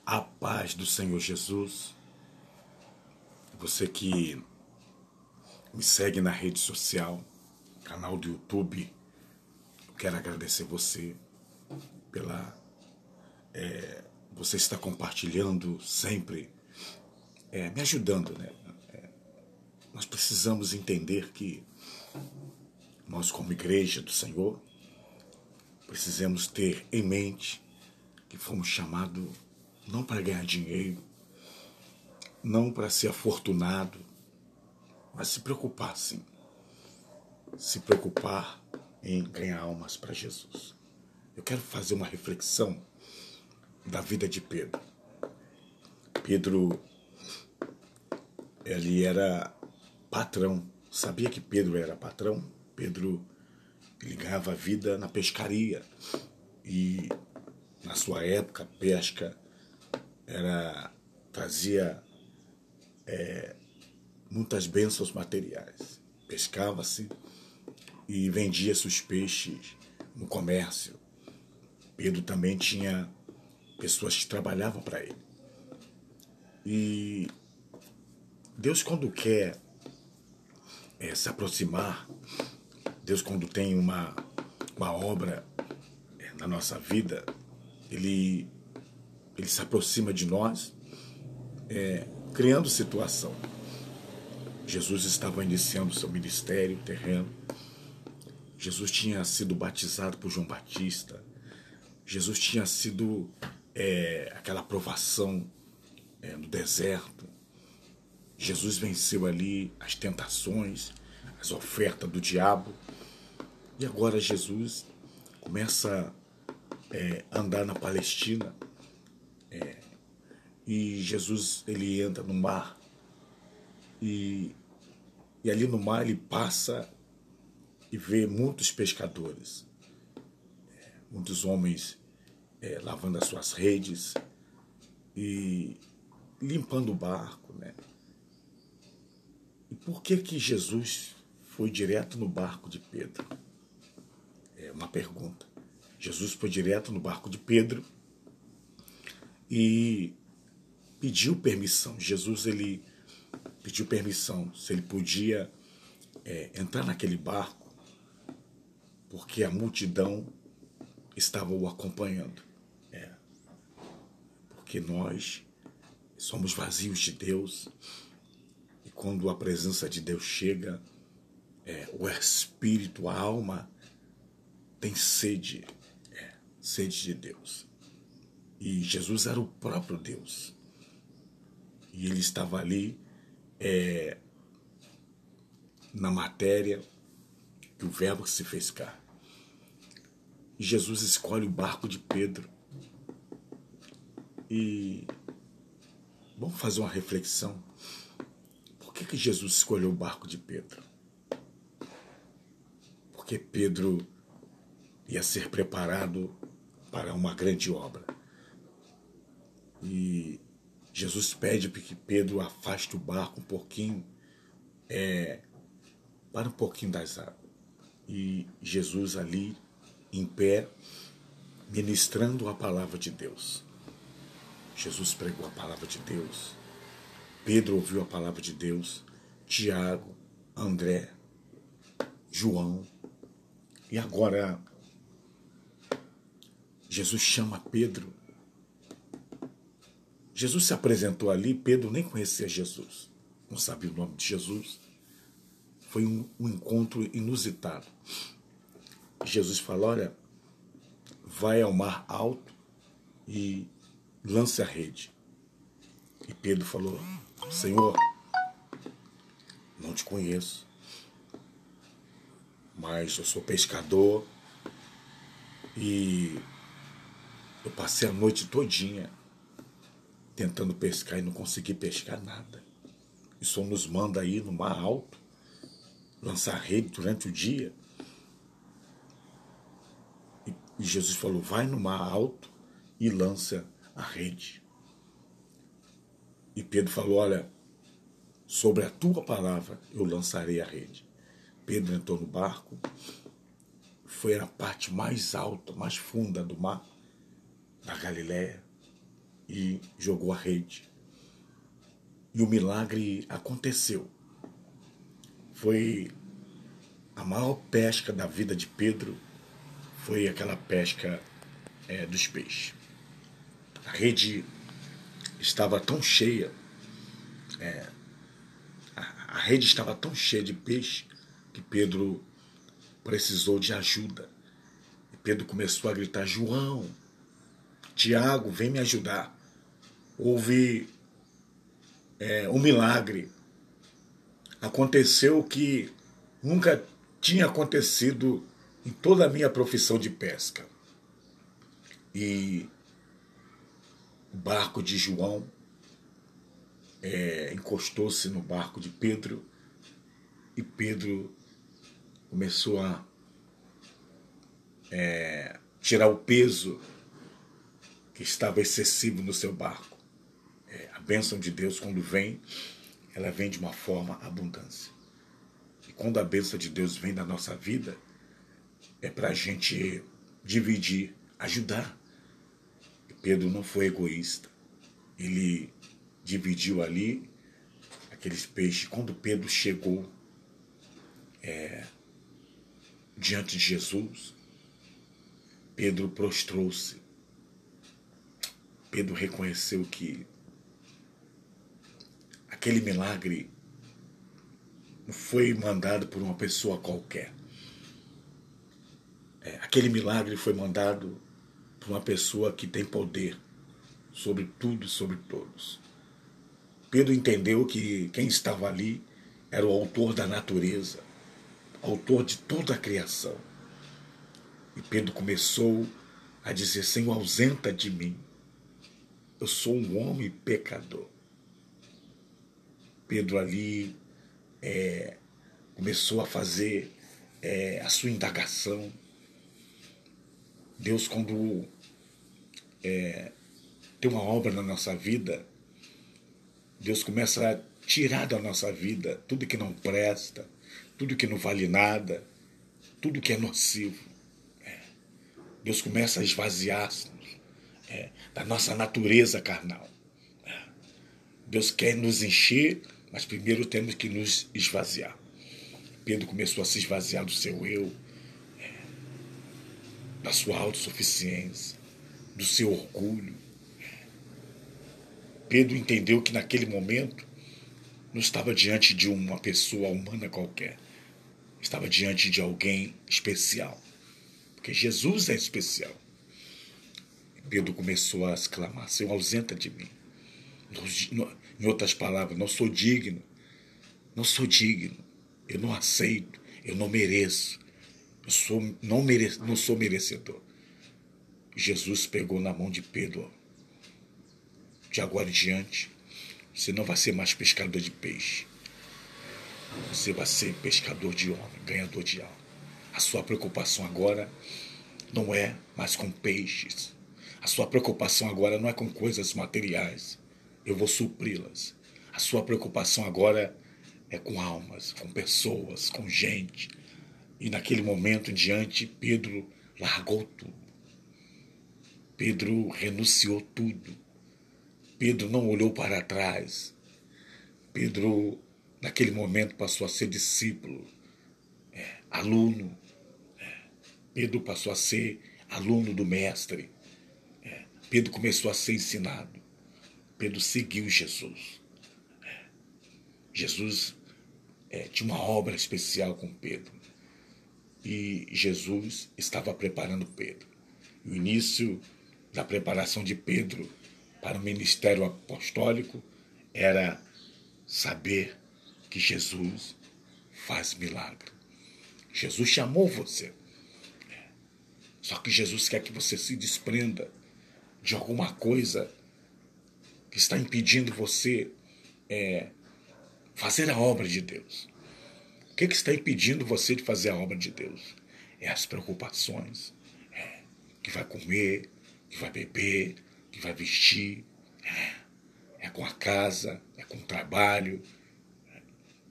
A paz do Senhor Jesus, você que me segue na rede social, canal do YouTube, eu quero agradecer você pela você estar compartilhando sempre, me ajudando, né? Nós precisamos entender que nós, como igreja do Senhor, precisamos ter em mente que fomos chamados não para ganhar dinheiro, não para ser afortunado, mas se preocupar, sim. Se preocupar em ganhar almas para Jesus. Eu quero fazer uma reflexão da vida de Pedro. Pedro, ele era patrão. Sabia que Pedro era patrão? Pedro, ele ganhava vida na pescaria. E na sua época, a pesca trazia muitas bênçãos materiais. Pescava-se e vendia-se os peixes no comércio. Pedro também tinha pessoas que trabalhavam para ele. E Deus, quando quer se aproximar, Deus, quando tem uma obra na nossa vida, ele se aproxima de nós, criando situação. Jesus estava iniciando seu ministério terreno. Jesus tinha sido batizado por João Batista. Jesus tinha sido aquela provação no deserto. Jesus venceu ali as tentações, as ofertas do diabo. E agora Jesus começa a andar na Palestina. E Jesus, ele entra no mar. E ali no mar ele passa e vê muitos pescadores. Muitos homens lavando as suas redes e limpando o barco, né? E por que Jesus foi direto no barco de Pedro? É uma pergunta. Jesus foi direto no barco de Pedro e pediu permissão. Jesus, ele pediu permissão se ele podia entrar naquele barco, porque a multidão estava o acompanhando. Porque nós somos vazios de Deus. E quando a presença de Deus chega, o espírito, a alma tem sede, sede de Deus. E Jesus era o próprio Deus. E ele estava ali na matéria que o verbo se fez carne. E Jesus escolhe o barco de Pedro. E vamos fazer uma reflexão. Por que Jesus escolheu o barco de Pedro? Porque Pedro ia ser preparado para uma grande obra. E Jesus pede que Pedro afaste o barco um pouquinho, para um pouquinho das águas. E Jesus ali, em pé, ministrando a palavra de Deus. Jesus pregou a palavra de Deus. Pedro ouviu a palavra de Deus. Tiago, André, João. E agora, Jesus chama Pedro. Jesus se apresentou ali, Pedro nem conhecia Jesus. Não sabia o nome de Jesus. Foi um encontro inusitado. Jesus falou, olha, vai ao mar alto e lance a rede. E Pedro falou, Senhor, não te conheço, mas eu sou pescador e eu passei a noite todinha tentando pescar e não consegui pescar nada. E o Senhor nos manda ir no mar alto, lançar a rede durante o dia. E Jesus falou, vai no mar alto e lança a rede. E Pedro falou, olha, sobre a tua palavra eu lançarei a rede. Pedro entrou no barco, foi na parte mais alta, mais funda do mar, da Galileia. e jogou a rede. E o milagre aconteceu. Foi a maior pesca da vida de Pedro, foi aquela pesca dos peixes. A rede estava tão cheia, a rede estava tão cheia de peixe que Pedro precisou de ajuda. E Pedro começou a gritar: João, Tiago, vem me ajudar. Houve um milagre. Aconteceu o que nunca tinha acontecido em toda a minha profissão de pesca. E o barco de João encostou-se no barco de Pedro e Pedro começou a tirar o peso que estava excessivo no seu barco. A bênção de Deus, quando vem, ela vem de uma forma abundância. E quando a bênção de Deus vem na nossa vida, é para a gente dividir, ajudar. E Pedro não foi egoísta. Ele dividiu ali aqueles peixes. Quando Pedro chegou diante de Jesus, Pedro prostrou-se. Pedro reconheceu que aquele milagre não foi mandado por uma pessoa qualquer. Aquele milagre foi mandado por uma pessoa que tem poder sobre tudo e sobre todos. Pedro entendeu que quem estava ali era o autor da natureza, autor de toda a criação. E Pedro começou a dizer: Senhor, ausenta de mim. Eu sou um homem pecador. Pedro ali começou a fazer a sua indagação. Deus, quando tem uma obra na nossa vida, Deus começa a tirar da nossa vida tudo que não presta, tudo que não vale nada, tudo que é nocivo. Deus começa a esvaziar-nos da nossa natureza carnal. Deus quer nos encher, mas primeiro temos que nos esvaziar. Pedro começou a se esvaziar do seu eu, da sua autossuficiência, do seu orgulho. Pedro entendeu que naquele momento não estava diante de uma pessoa humana qualquer. Estava diante de alguém especial. Porque Jesus é especial. E Pedro começou a exclamar: Senhor, ausenta de mim. Em outras palavras, não sou digno. Não sou digno. Eu não aceito. Eu não mereço. Não sou merecedor. Jesus pegou na mão de Pedro. De agora em diante, você não vai ser mais pescador de peixe. Você vai ser pescador de homem, ganhador de alma. A sua preocupação agora não é mais com peixes. A sua preocupação agora não é com coisas materiais. Eu vou supri-las. A sua preocupação agora é com almas, com pessoas, com gente. E naquele momento em diante, Pedro largou tudo. Pedro renunciou tudo. Pedro não olhou para trás. Pedro, naquele momento, passou a ser discípulo, aluno. Pedro passou a ser aluno do mestre. Pedro começou a ser ensinado. Pedro seguiu Jesus. Jesus tinha uma obra especial com Pedro. E Jesus estava preparando Pedro. E o início da preparação de Pedro para o ministério apostólico era saber que Jesus faz milagre. Jesus chamou você. Só que Jesus quer que você se desprenda de alguma coisa que está impedindo você fazer a obra de Deus. O que está impedindo você de fazer a obra de Deus? É as preocupações. Que vai comer, que vai beber, que vai vestir. É com a casa, é com o trabalho,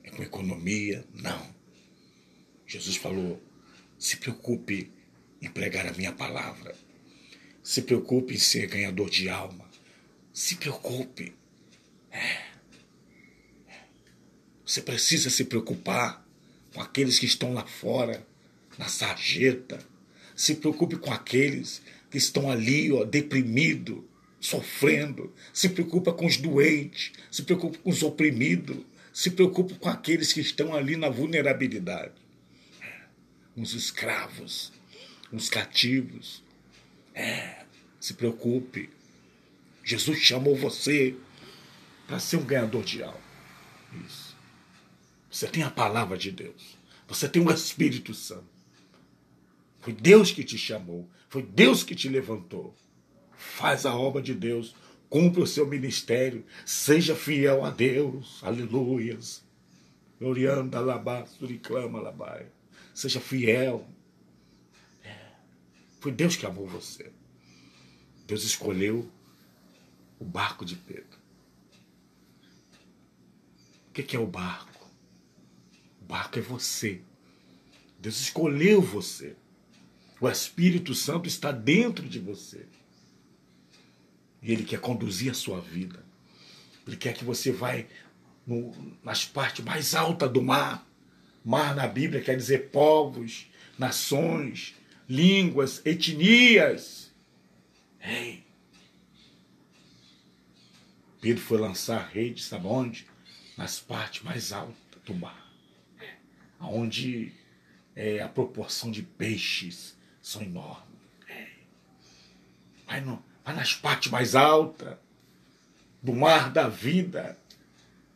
é com a economia. Não. Jesus falou: se preocupe em pregar a minha palavra. Se preocupe em ser ganhador de alma. Se preocupe. Você precisa se preocupar com aqueles que estão lá fora, na sarjeta. Se preocupe com aqueles que estão ali, deprimidos, sofrendo. Se preocupa com os doentes. Se preocupe com os oprimidos. Se preocupe com aqueles que estão ali na vulnerabilidade. Uns escravos, uns cativos. Se preocupe. Jesus chamou você para ser um ganhador de alma. Isso. Você tem a palavra de Deus. Você tem o Espírito Santo. Foi Deus que te chamou. Foi Deus que te levantou. Faz a obra de Deus. Cumpra o seu ministério. Seja fiel a Deus. Aleluias. Orianda alabá, suriclama alabai. Seja fiel. Foi Deus que amou você. Deus escolheu o barco de Pedro. O que é o barco? O barco é você. Deus escolheu você. O Espírito Santo está dentro de você. E Ele quer conduzir a sua vida. Ele quer que você vá nas partes mais altas do mar. Mar na Bíblia quer dizer povos, nações, línguas, etnias. Ei! Pedro foi lançar a rede, sabe onde? Nas partes mais altas do mar. Onde a proporção de peixes são enormes. Vai nas partes mais altas do mar da vida,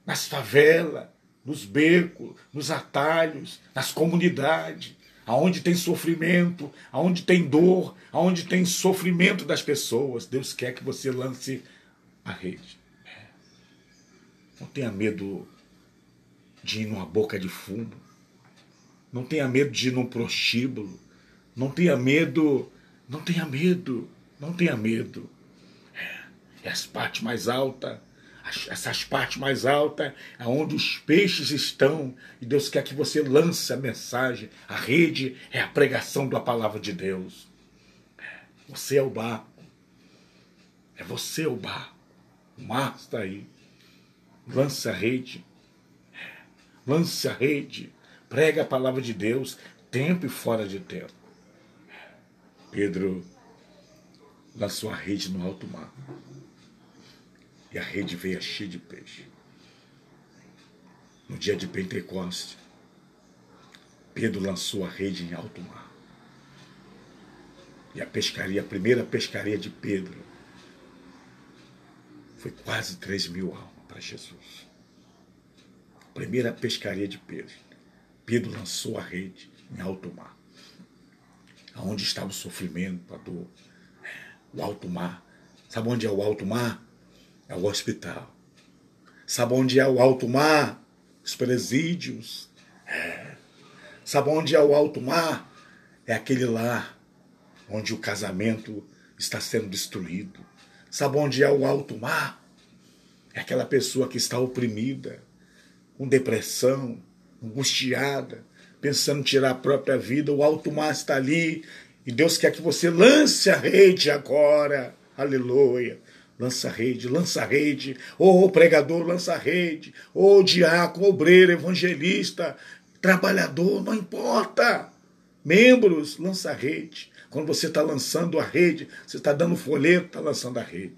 nas favelas, nos becos, nos atalhos, nas comunidades, aonde tem sofrimento, aonde tem dor, aonde tem sofrimento das pessoas. Deus quer que você lance a rede. Não tenha medo de ir numa boca de fumo. Não tenha medo de ir num prostíbulo. Não tenha medo. Não tenha medo. Não tenha medo. As partes mais altas. Essas partes mais altas é onde os peixes estão. E Deus quer que você lance a mensagem. A rede é a pregação da palavra de Deus. Você é o barco. É você o barco. O mar está aí. Lance a rede. Lance a rede. Prega a palavra de Deus, tempo e fora de tempo. Pedro lançou a rede no alto mar. E a rede veio cheia de peixe. No dia de Pentecostes, Pedro lançou a rede em alto mar. E a primeira pescaria de Pedro, foi quase 3.000 almas para Jesus. A primeira pescaria de Pedro. Pedro lançou a rede em alto mar. Aonde estava o sofrimento, a dor. O alto mar. Sabe onde é o alto mar? É o hospital. Sabe onde é o alto mar? Os presídios. Sabe onde é o alto mar? É aquele lar onde o casamento está sendo destruído. Sabe onde é o alto mar? É aquela pessoa que está oprimida, com depressão, angustiada, pensando em tirar a própria vida. O alto mar está ali e Deus quer que você lance a rede agora. Aleluia. Lança a rede, lança a rede. Ô pregador, lança a rede. Ô diácono, obreiro, evangelista, trabalhador, não importa. Membros, lança a rede. Quando você está lançando a rede, você está dando folheto, está lançando a rede.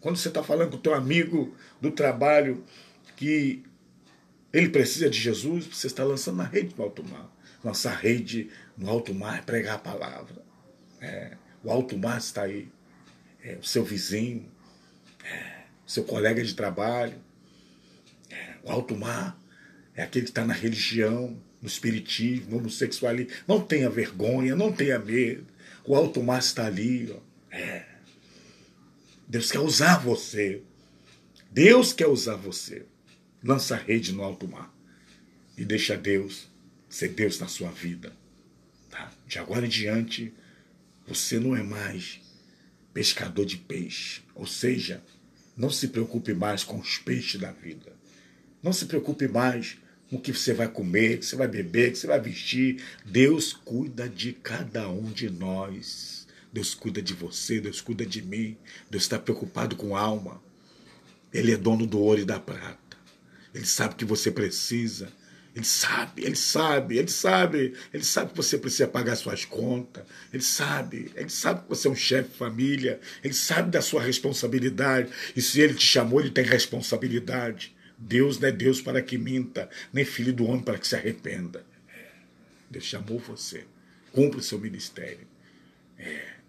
Quando você está falando com o teu amigo do trabalho que ele precisa de Jesus, você está lançando a rede no alto mar. Lançar a rede no alto mar é pregar a palavra. O alto mar está aí. O seu vizinho, o seu colega de trabalho. O alto mar é aquele que está na religião, no espiritismo, no homossexualismo. Não tenha vergonha, não tenha medo. O alto mar está ali. Deus quer usar você. Deus quer usar você. Lança a rede no alto mar e deixa Deus ser Deus na sua vida. Tá? De agora em diante, você não é mais pescador de peixe. Ou seja, não se preocupe mais com os peixes da vida. Não se preocupe mais com o que você vai comer, que você vai beber, que você vai vestir. Deus cuida de cada um de nós. Deus cuida de você, Deus cuida de mim. Deus está preocupado com a alma. Ele é dono do ouro e da prata. Ele sabe que você precisa. Ele sabe que você precisa pagar suas contas. Ele sabe que você é um chefe de família. Ele sabe da sua responsabilidade. E se ele te chamou, ele tem responsabilidade. Deus não é Deus para que minta, nem filho do homem para que se arrependa. Deus chamou você. Cumpre o seu ministério.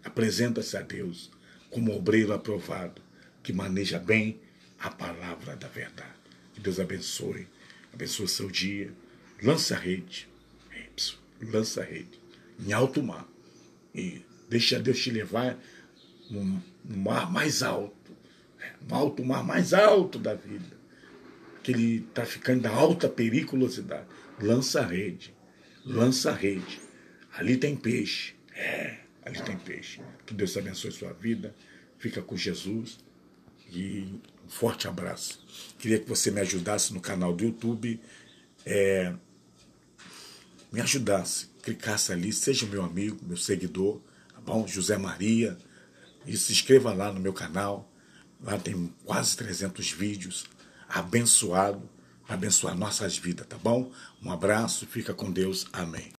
Apresenta-se a Deus como obreiro aprovado, que maneja bem a palavra da verdade. Que Deus abençoe o seu dia. Lança a rede. Lança a rede em alto mar. E deixa Deus te levar no mar mais alto. No alto mar mais alto da vida. Aquele traficante da alta periculosidade. Lança a rede. Lança a rede. Ali tem peixe. Ali tem peixe. Que Deus abençoe sua vida. Fica com Jesus. E um forte abraço. Queria que você me ajudasse no canal do YouTube. Me ajudasse. Clicasse ali. Seja meu amigo, meu seguidor. Tá bom? José Maria. E se inscreva lá no meu canal. Lá tem quase 300 vídeos. Abençoado. Para abençoar nossas vidas, tá bom? Um abraço. Fica com Deus. Amém.